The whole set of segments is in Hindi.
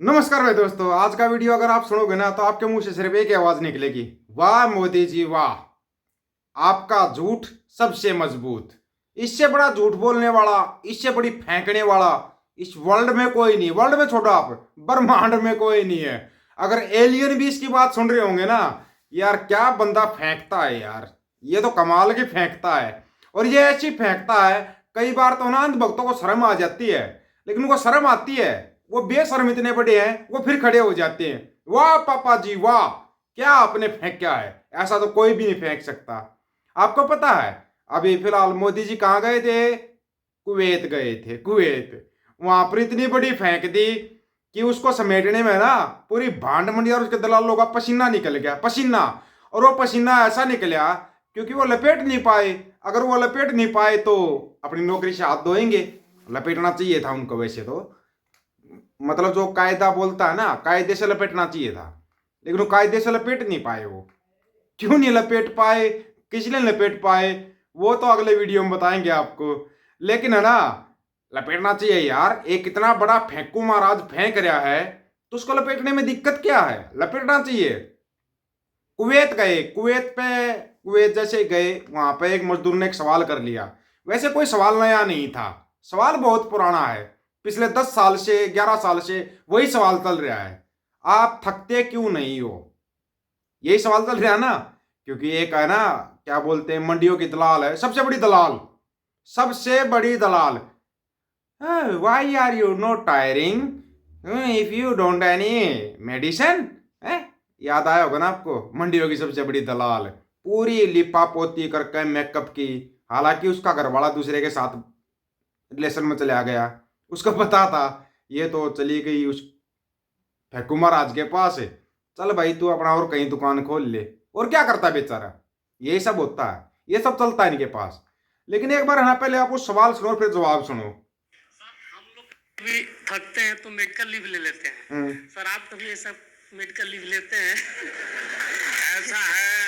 नमस्कार भाई दोस्तों। आज का वीडियो अगर आप सुनोगे ना तो आपके मुंह से सिर्फ एक ही आवाज निकलेगी, वाह मोदी जी वाह। आपका झूठ सबसे मजबूत। इससे बड़ा झूठ बोलने वाला, इससे बड़ी फेंकने वाला इस वर्ल्ड में कोई नहीं। वर्ल्ड में छोड़ो, आप ब्रह्मांड में कोई नहीं है। अगर एलियन भी इसकी बात सुन रहे होंगे ना, यार क्या बंदा फेंकता है यार, ये तो कमाल की फेंकता है। और ये ऐसी फेंकता है, कई बार तो ना अंधभक्तों को शर्म आ जाती है, लेकिन उनको शर्म आती है, वो बेशर्म इतने बड़े हैं, वो फिर खड़े हो जाते हैं। वाह पापा जी वाह, क्या आपने फेंका है, ऐसा तो कोई भी नहीं फेंक सकता। आपको पता है अभी फिलहाल मोदी जी कहाँ गए थे? कुवैत गए थे, कुवैत। वहां पर इतनी बड़ी फेंक दी कि उसको समेटने में ना पूरी भांड मंडी और उसके दलालों का पसीना निकल गया, पसीना। और वो पसीना ऐसा निकला क्योंकि वो लपेट नहीं पाए। अगर वो लपेट नहीं पाए तो अपनी नौकरी से हाथ धोएंगे। लपेटना चाहिए था उनको, वैसे तो मतलब जो कायदा बोलता है ना, कायदे से लपेटना चाहिए था, लेकिन वो कायदे से लपेट नहीं पाए। वो क्यों नहीं लपेट पाए, किस लिए लपेट पाए, वो तो अगले वीडियो में बताएंगे आपको। लेकिन है ना, लपेटना चाहिए यार। एक इतना बड़ा फेंकू महाराज फेंक रहा है तो उसको लपेटने में दिक्कत क्या है? लपेटना चाहिए। कुवैत गए, कुवैत जैसे गए, वहां पे एक मजदूर ने एक सवाल कर लिया। वैसे कोई सवाल नया नहीं था, सवाल बहुत पुराना है। पिछले 10 साल से, 11 साल से वही सवाल चल रहा है, आप थकते क्यों नहीं हो? यही सवाल चल रहा है ना। क्योंकि एक है ना, क्या बोलते हैं, मंडियों की दलाल है, सबसे बड़ी दलाल, सबसे बड़ी दलाल। Why are you not tiring if you don't any medicine? याद आया होगा ना आपको, मंडियों की सबसे बड़ी दलाल, पूरी लिपा पोती करके मेकअप की। हालांकि उसका घरवाला दूसरे के साथ रिलेशन में चला गया, उसको पता था। ये तो चली गई उस फेकू महाराज के पास है, चल भाई तू अपना और कहीं दुकान खोल ले। और क्या करता है बेचारा, यही सब होता है, ये सब चलता है इनके पास। लेकिन एक बार है ना, पहले आप उस सवाल सुनो फिर जवाब सुनो। भी थकते हैं तो मेडिकल लीव ले लेते हैं। सर आप कभी ऐसा मेडिकल लीव लेते हैं? ऐसा है,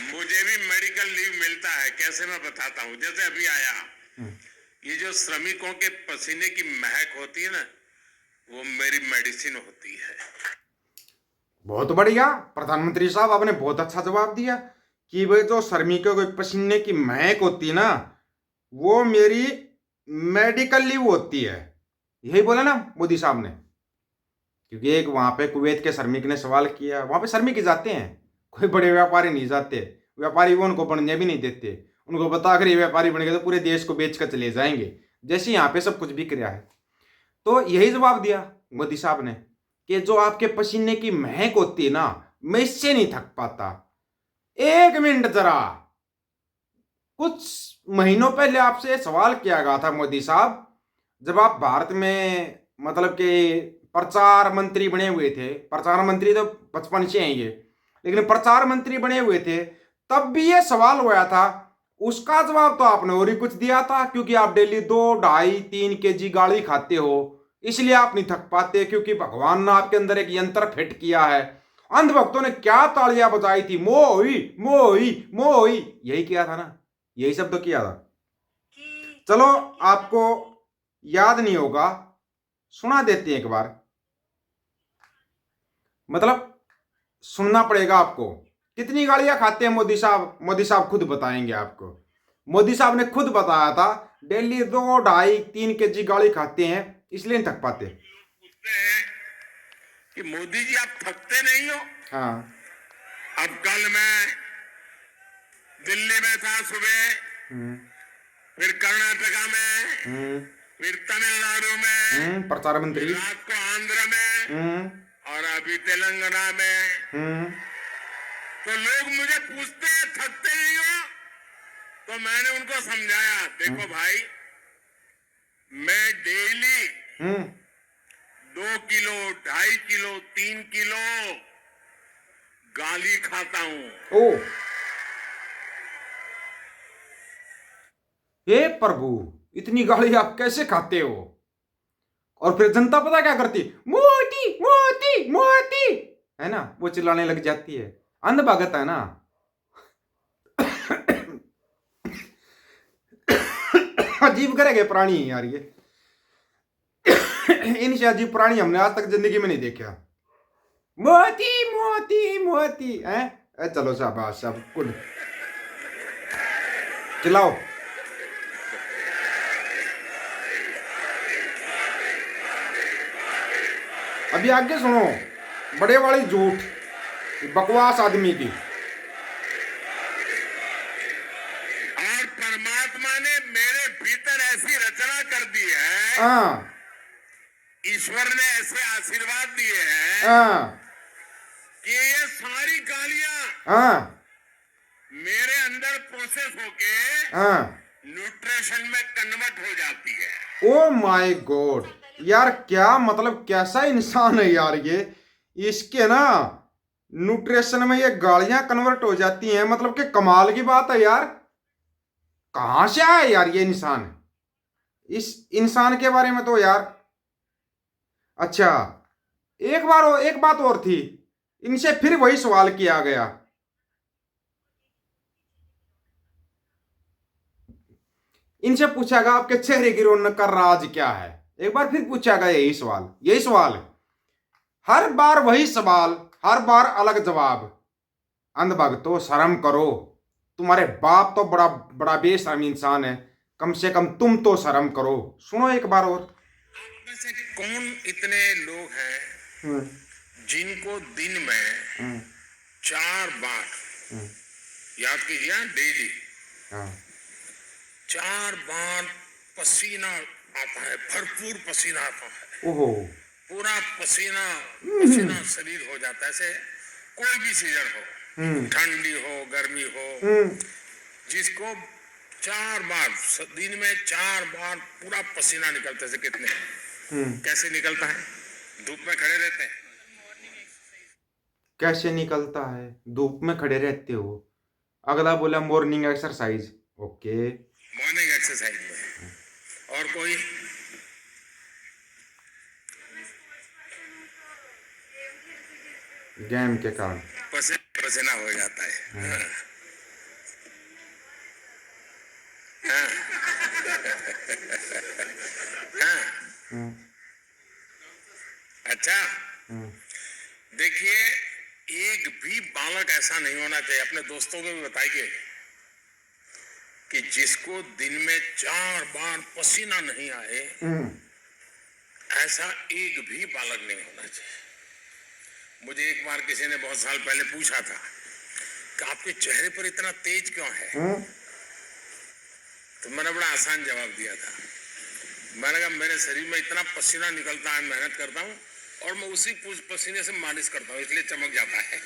मुझे भी मेडिकल लीव मिलता है। कैसे, मैं बताता हूँ। जैसे अभी आया, ये जो श्रमिकों के पसीने की महक होती है ना, वो मेरी मेडिसिन होती है। बहुत बढ़िया प्रधानमंत्री साहब, आपने बहुत अच्छा जवाब दिया कि भाई जो श्रमिकों के पसीने की महक होती है ना, वो मेरी मेडिकल लीव होती है। यही बोला ना मोदी साहब ने। क्योंकि एक वहां पे कुवैत के श्रमिक ने सवाल किया, वहां पे श्रमिक ही जाते हैं, कोई बड़े व्यापारी नहीं जाते। व्यापारी वो उनको बनने भी नहीं देते, उनको बता अगर ये व्यापारी बन गए तो पूरे देश को बेच कर चले जाएंगे, जैसे यहाँ पे सब कुछ बिक रहा है। तो यही जवाब दिया मोदी साहब ने कि जो आपके पसीने की महक होती है ना, मैं इससे नहीं थक पाता। एक मिनट जरा, कुछ महीनों पहले आपसे सवाल किया गया था मोदी साहब, जब आप भारत में मतलब कि प्रचार मंत्री बने हुए थे। प्रचार मंत्री तो बचपन से हैं ये, लेकिन प्रचार मंत्री बने हुए थे तब भी ये सवाल हुआ था। उसका जवाब तो आपने और ही कुछ दिया था, क्योंकि आप डेली 2, 2.5, 3 kg गाली खाते हो, इसलिए आप नहीं थक पाते, क्योंकि भगवान ने आपके अंदर एक यंत्र फिट किया है। अंधभक्तों ने क्या तालियां बजाई थी, मोही मोही मोही, यही किया था ना, यही शब्द किया था। चलो आपको याद नहीं होगा, सुना देते हैं एक बार, मतलब सुनना पड़ेगा आपको। कितनी गालियां खाते हैं मोदी साहब? मोदी साहब खुद बताएंगे आपको। मोदी साहब ने खुद बताया था, डेली 2, 2.5, 3 kg गाली खाते हैं, इसलिए नहीं थक पाते। पूछते हैं कि मोदी जी आप थकते नहीं हो? हाँ। अब कल मैं दिल्ली में था सुबह, हम्म। फिर कर्नाटका में, हम्म। फिर तमिलनाडु में, प्रचार मंत्री। रात को आंध्र में, हम्म। और अभी तेलंगाना में। हम्म। तो लोग मुझे पूछते हैं थकते नहीं हो? तो मैंने उनको समझाया, देखो भाई, मैं डेली हम्म। 2 किलो, 2.5 किलो, 3 किलो गाली खाता हूं। ओ हे प्रभु, इतनी गाली आप कैसे खाते हो? और फिर जनता पता क्या करती, मोदी मोदी मोदी, है ना, वो चिल्लाने लग जाती है। अंध भगत है ना। अजीब करेंगे प्राणी यार ये। इनसे अजीब प्राणी हमने आज तक जिंदगी में नहीं देखा। मोती मोती मोती है। चलो शाबाश सब गुड, चिल्लाओ। अभी आगे सुनो, बड़े वाली झूठ बकवास आदमी की। और परमात्मा ने मेरे भीतर ऐसी रचना कर दी है, हाँ ईश्वर ने ऐसे आशीर्वाद दिए हैं हाँ कि ये सारी गालियां हाँ मेरे अंदर प्रोसेस होके हाँ। न्यूट्रिशन में कन्वर्ट हो जाती है। ओ माय गॉड यार, क्या मतलब, कैसा इंसान है यार ये। इसके ना न्यूट्रिशन में ये गालियां कन्वर्ट हो जाती हैं, मतलब कि कमाल की बात है यार। कहां से आया यार ये इंसान। इस इंसान के बारे में तो यार, अच्छा एक बात और थी, इनसे फिर वही सवाल किया गया। इनसे पूछा गया आपके चेहरे की रौनक का राज क्या है। एक बार फिर पूछा गया यही सवाल, हर बार वही सवाल, हर बार अलग जवाब। अंधभक्तो शर्म करो, तुम्हारे बाप तो बड़ा बड़ा बेशर्म इंसान है, कम से कम तुम तो शर्म करो। सुनो एक बार और। आप में से कौन इतने लोग हैं जिनको दिन में 4 बार, याद कीजिए डेली, 4 बार पसीना आता है, भरपूर पसीना आता है, ओहो, पूरा पसीना शरीर हो जाता है। ऐसे कोई भी सीजन हो, ठंडी हो गर्मी हो, जिसको 4 बार दिन में 4 बार पूरा पसीना निकलता है। कितने कैसे निकलता है? धूप में खड़े रहते हैं। कैसे निकलता है? धूप में खड़े रहते हो। अगला बोला morning exercise. Okay, morning exercise में। और कोई? गेम के कारण पसीना हो जाता है। हाँ। हाँ। अच्छा, देखिए एक भी बालक ऐसा नहीं होना चाहिए, अपने दोस्तों को भी बताइए कि जिसको दिन में 4 बार पसीना नहीं आए, ऐसा एक भी बालक नहीं होना चाहिए। मुझे एक बार किसी ने बहुत साल पहले पूछा था कि आपके चेहरे पर इतना तेज क्यों है? तो मैंने बड़ा आसान जवाब दिया था। मैंने कहा मेरे शरीर में इतना पसीना निकलता है, मेहनत करता हूँ और मैं उसी पसीने से मालिश करता हूँ, इसलिए चमक जाता है।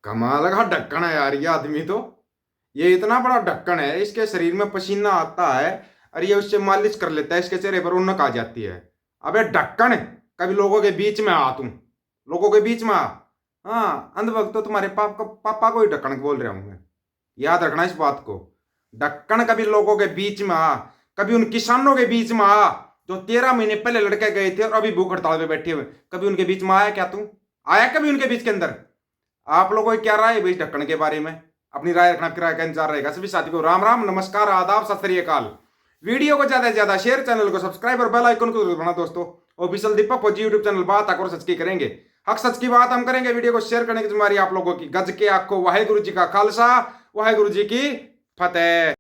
कमाल का ढक्कन है यार ये आदमी तो। ये इतना बड़ा ढक्कन है, इसके शरीर में पसीना आता है और ये उससे मालिश कर लेता है, इसके चेहरे पर रौनक आ जाती है। अबे ढक्कन, कभी लोगों के बीच में आ, तुम लोगों के बीच में आ। हाँ, अंधभक्त तो तुम्हारे पापा को ही ढक्कन बोल रहा हूं मैं, याद रखना इस बात को। ढक्कन कभी लोगों के बीच में आ, कभी उन किसानों के बीच में आ जो 13 महीने पहले लड़के गए थे और अभी भूख हड़ताल पे बैठे हुए। कभी उनके बीच में आया क्या तू? आया कभी उनके बीच के अंदर? आप लोगों की क्या राय है भाई ढक्कन के बारे में? अपनी राय रखना, किराए का इंतजार रहेगा। सभी साथी को राम राम, नमस्कार, आदाब, सत श्री अकाल। वीडियो को ज्यादा से ज्यादा शेयर, चैनल को सब्सक्राइब और बेल आइकन को जरूर दबाना दोस्तों। ऑफिशियल दीपक फौजी यूट्यूब चैनल, बात आकर सच की करेंगे, हक सच की बात हम करेंगे। वीडियो को शेयर करने की जिम्मेदारी आप लोगों की। गज के आखो वाहेगुरु जी का खालसा, वाहेगुरु जी की फतेह।